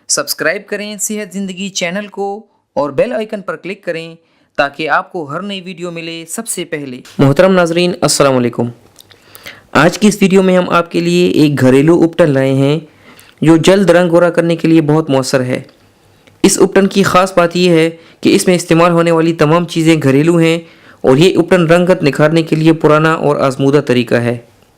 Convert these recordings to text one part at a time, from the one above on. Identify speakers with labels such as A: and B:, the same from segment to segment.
A: Subscribe करें सेहत ज़िंदगी चैनल को और बेल आइकन पर क्लिक करें ताकि आपको हर नई वीडियो मिले सबसे पहले। मोहतरम नाजरीन, अस्सलाम वालेकुम। आज की इस वीडियो में हम आपके लिए एक घरेलू उपटन लाए हैं जो जल्द रंग गोरा करने के लिए बहुत मौसर है। इस उपटन की ख़ास बात यह है कि इसमें इस्तेमाल होने वाली तमाम चीज़ें घरेलू हैं और ये उपटन रंगत निखारने के लिए पुराना और आजमूदा तरीका है।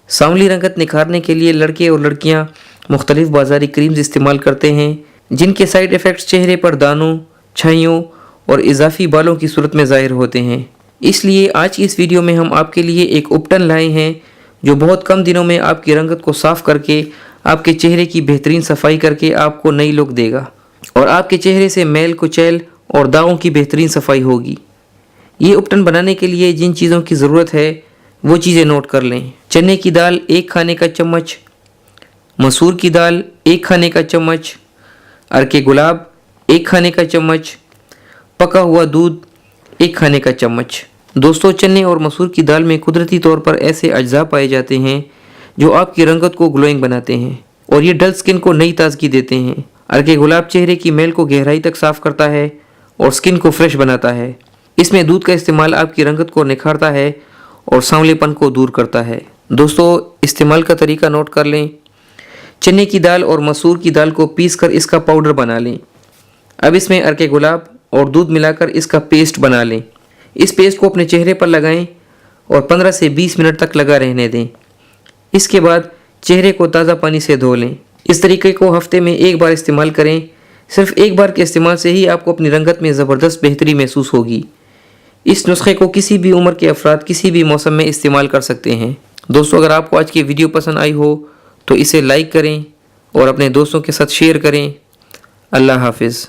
A: सांवली रंगत निखारने के लिए लड़के और लड़कियां मुख्तलिफ बाज़ारी क्रीम्स इस्तेमाल करते हैं जिनके साइड इफ़ेक्ट्स चेहरे पर दानों, छाइयों और इजाफी बालों की सूरत में ज़ाहिर होते हैं। इसलिए आज की इस वीडियो में हम आपके लिए एक उपटन लाए हैं जो बहुत कम दिनों में आपकी रंगत को साफ़ करके आपके चेहरे की बेहतरीन सफाई करके आपको नई लुक देगा और आपके चेहरे से मैल कुचैल और दागों की बेहतरीन सफाई होगी। ये उपटन बनाने के लिए जिन चीज़ों की ज़रूरत है वो चीज़ें नोट कर लें। चने की दाल 1 खाने का चम्मच, मसूर की दाल 1 खाने का चम्मच, अरके गुलाब 1 खाने का चम्मच, पका हुआ दूध 1 खाने का चम्मच। दोस्तों, चने और मसूर की दाल में कुदरती तौर पर ऐसे अज्जा पाए जाते हैं जो आपकी रंगत को ग्लोइंग बनाते हैं और ये डल स्किन को नई ताजगी देते हैं। अरके गुलाब चेहरे की मैल को गहराई तक साफ़ करता है और स्किन को फ्रेश बनाता है। इसमें दूध का इस्तेमाल आपकी रंगत को निखारता है और सांवलेपन को दूर करता है। दोस्तों, इस्तेमाल का तरीका नोट कर लें। चने की दाल और मसूर की दाल को पीसकर इसका पाउडर बना लें। अब इसमें अरके गुलाब और दूध मिलाकर इसका पेस्ट बना लें। इस पेस्ट को अपने चेहरे पर लगाएं और 15 से 20 मिनट तक लगा रहने दें। इसके बाद चेहरे को ताज़ा पानी से धो लें। इस तरीके को हफ्ते में 1 बार इस्तेमाल करें। सिर्फ 1 बार के इस्तेमाल से ही आपको अपनी रंगत में ज़बरदस्त बेहतरी महसूस होगी। इस नुस्खे को किसी भी उम्र के अफराद किसी भी मौसम में इस्तेमाल कर सकते हैं। दोस्तों, अगर आपको आज की वीडियो पसंद आई हो तो इसे लाइक करें और अपने दोस्तों के साथ शेयर करें। अल्लाह हाफिज़।